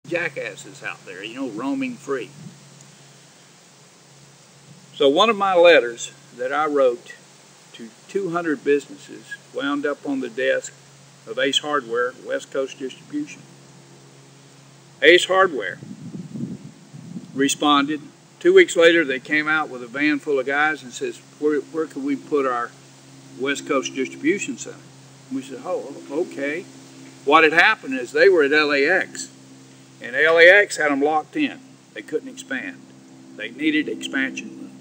jackasses out there, you know, roaming free. So one of my letters that I wrote to 200 businesses wound up on the desk of Ace Hardware, West Coast Distribution. Ace Hardware responded. 2 weeks later, they came out with a van full of guys and says, where can we put our West Coast Distribution Center? And we said, oh, okay. What had happened is they were at LAX, and LAX had them locked in. They couldn't expand. They needed expansion room.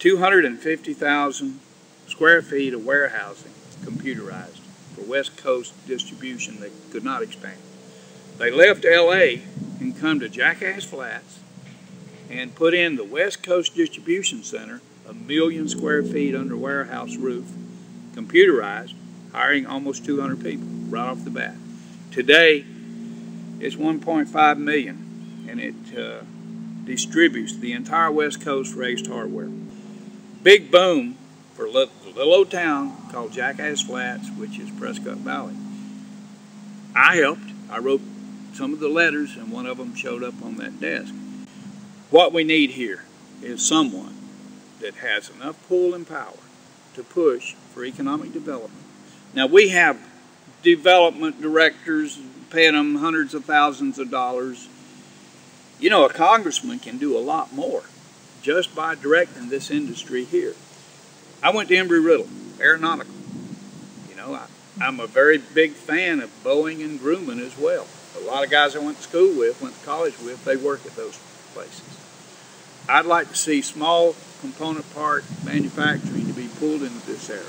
250,000 square feet of warehousing, computerized, for West Coast Distribution. They could not expand. They left LA and come to Jackass Flats and put in the West Coast Distribution Center, 1 million square feet under warehouse roof, computerized, hiring almost 200 people right off the bat. Today, it's 1.5 million, and it distributes the entire West Coast for Ace Hardware. Big boom for a little old town called Jackass Flats, which is Prescott Valley. I helped. I wrote some of the letters, and one of them showed up on that desk. What we need here is someone that has enough pull and power to push for economic development. Now, we have development directors paying them hundreds of thousands of dollars. You know, a congressman can do a lot more just by directing this industry here. I went to Embry-Riddle, aeronautical. You know, I'm a very big fan of Boeing and Grumman as well. A lot of guys I went to school with, went to college with, they work at those places. I'd like to see small component part manufacturing to be pulled into this area.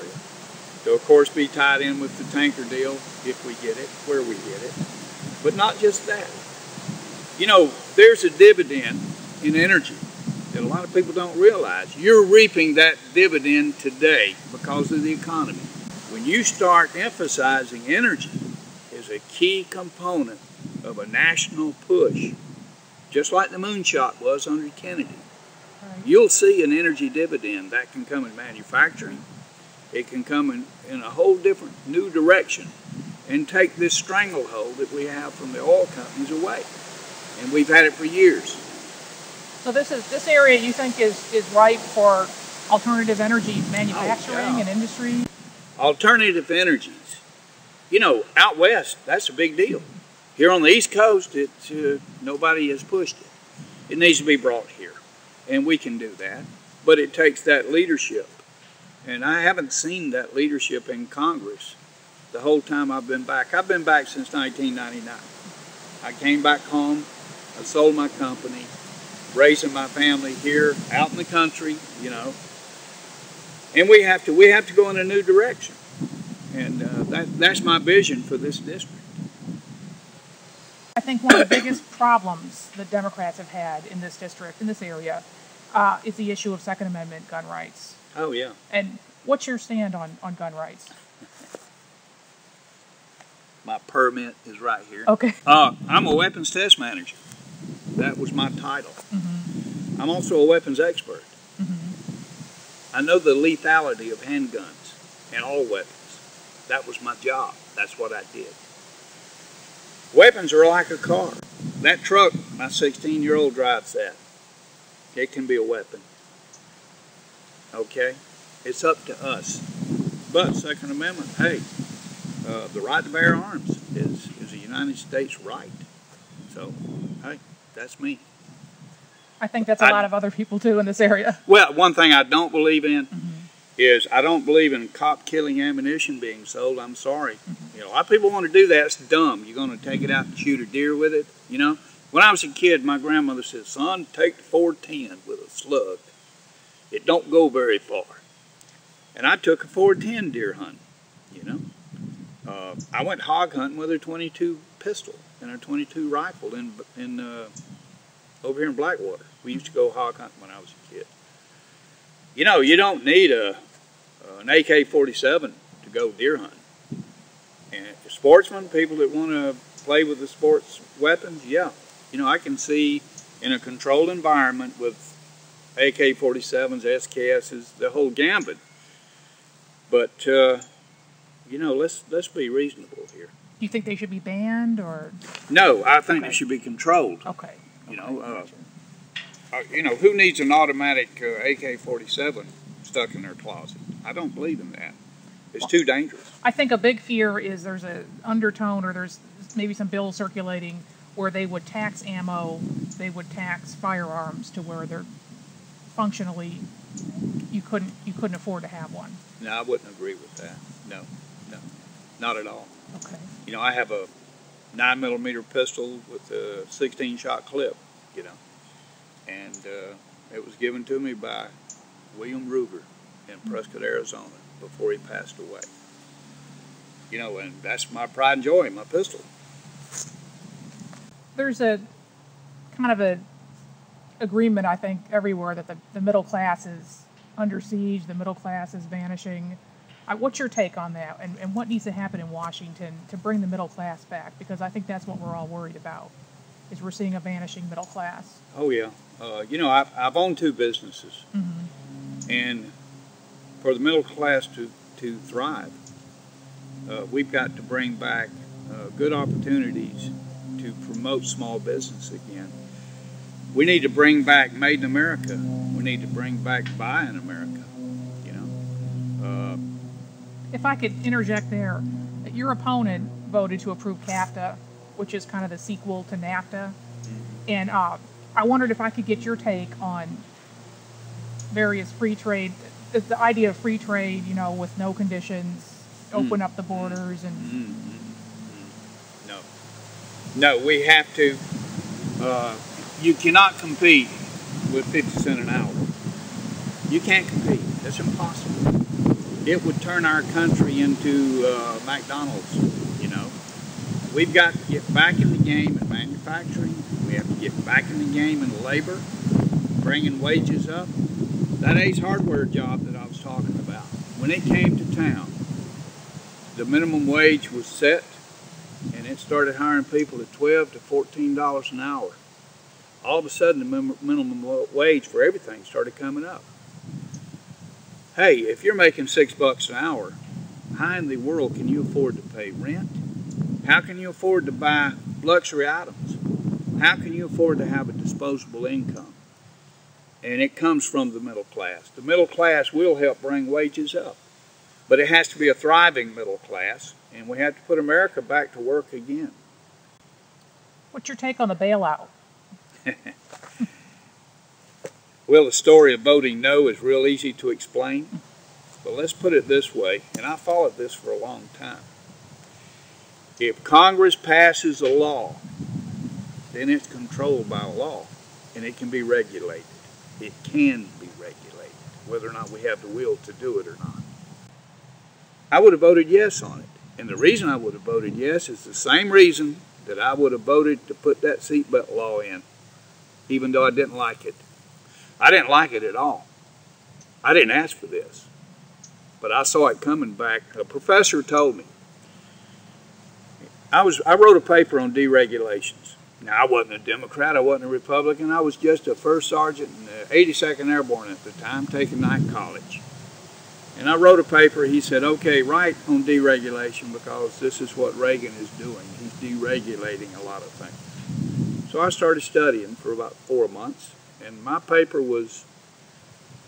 To, of course, be tied in with the tanker deal, if we get it, where we get it. But not just that. You know, there's a dividend in energy that a lot of people don't realize. You're reaping that dividend today because of the economy. When you start emphasizing energy as a key component of a national push, just like the moonshot was under Kennedy, you'll see an energy dividend that can come in manufacturing. It can come in a whole different new direction and take this stranglehold that we have from the oil companies away. And we've had it for years. So this area you think is ripe for alternative energy manufacturing and industry? Alternative energies. You know, out west, that's a big deal. Here on the East Coast, nobody has pushed it. It needs to be brought here, and we can do that. But it takes that leadership. And I haven't seen that leadership in Congress the whole time I've been back. I've been back since 1999. I came back home, I sold my company, raising my family here, out in the country, you know. And we have to go in a new direction. And that's my vision for this district. I think one of the biggest problems that Democrats have had in this district, in this area, is the issue of Second Amendment gun rights. Oh, yeah. And what's your stand on gun rights? My permit is right here. Okay. I'm a weapons test manager. That was my title. Mm-hmm. I'm also a weapons expert. Mm-hmm. I know the lethality of handguns and all weapons. That was my job. That's what I did. Weapons are like a car. That truck, my 16-year-old drives that. It can be a weapon. Okay? It's up to us. But Second Amendment, hey, the right to bear arms is a United States right. So, hey, that's me. I think that's a lot of other people too in this area. Well, one thing I don't believe in is I don't believe in cop-killing ammunition being sold. I'm sorry. You know, a lot of people want to do that. It's dumb. You're going to take it out and shoot a deer with it, you know. When I was a kid, my grandmother said, son, take the 410 with a slug. It don't go very far. And I took a 410 deer hunt, you know. I went hog hunting with a .22 pistol and a .22 rifle over here in Blackwater. We used to go hog hunting when I was a kid. You know, you don't need an AK-47 to go deer hunting. And sportsmen, people that want to play with the sports weapons, yeah. You know, I can see in a controlled environment with AK-47s, SKSs, the whole gambit. But, you know, let's be reasonable here. You think they should be banned, or? No, I think they should be controlled. Okay. You know, who needs an automatic AK-47 stuck in their closet? I don't believe in that. It's too dangerous. I think a big fear is there's an undertone, or there's maybe some bills circulating where they would tax ammo, they would tax firearms to where they're functionally you couldn't afford to have one. No, I wouldn't agree with that. No, not at all. Okay. You know, I have a 9mm pistol with a 16-shot clip. You know, and it was given to me by William Ruger in Prescott, Arizona, before he passed away. You know, and that's my pride and joy, my pistol. There's a kind of a agreement, I think, everywhere that the middle class is under siege, the middle class is vanishing. What's your take on that, and what needs to happen in Washington to bring the middle class back? Because I think that's what we're all worried about, is we're seeing a vanishing middle class. Oh, yeah. You know, I've owned 2 businesses, and for the middle class to thrive, we've got to bring back good opportunities to promote small business again. We need to bring back Made in America. We need to bring back Buy in America, you know. If I could interject there, your opponent voted to approve CAFTA, which is kind of the sequel to NAFTA, and I wondered if I could get your take on various free trade, the idea of free trade, you know, with no conditions, open up the borders, and... No, we have to, you cannot compete with 50 cents an hour. You can't compete. That's impossible. It would turn our country into McDonald's, you know. We've got to get back in the game in manufacturing. We have to get back in the game in labor, bringing wages up. That Ace Hardware job that I was talking about, when it came to town, the minimum wage was set, and it started hiring people at $12 to $14 an hour. All of a sudden, the minimum wage for everything started coming up. Hey, if you're making $6 an hour, how in the world can you afford to pay rent? How can you afford to buy luxury items? How can you afford to have a disposable income? And it comes from the middle class. The middle class will help bring wages up. But it has to be a thriving middle class, and we have to put America back to work again. What's your take on the bailout? Well, the story of voting no is real easy to explain. But let's put it this way, and I followed this for a long time. If Congress passes a law, then it's controlled by law, and it can be regulated. It can be regulated, whether or not we have the will to do it or not. I would have voted yes on it. And the reason I would have voted yes is the same reason that I would have voted to put that seatbelt law in, even though I didn't like it. I didn't like it at all. I didn't ask for this. But I saw it coming back. A professor told me. I wrote a paper on deregulations. Now, I wasn't a Democrat, I wasn't a Republican, I was just a first sergeant in the 82nd Airborne at the time, taking night college. And I wrote a paper. He said, okay, write on deregulation, because this is what Reagan is doing. He's deregulating a lot of things. So I started studying for about 4 months, and my paper was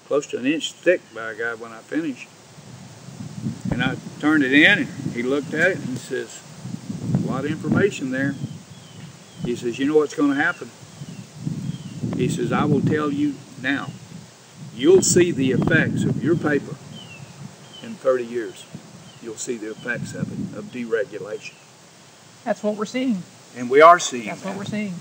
close to 1 inch thick by a guy when I finished. And I turned it in, and he looked at it, and he says, a lot of information there. He says, you know what's going to happen? He says, I will tell you now. You'll see the effects of your paper in 30 years. You'll see the effects of it, of deregulation. That's what we're seeing. And we are seeing That's that. what we're seeing.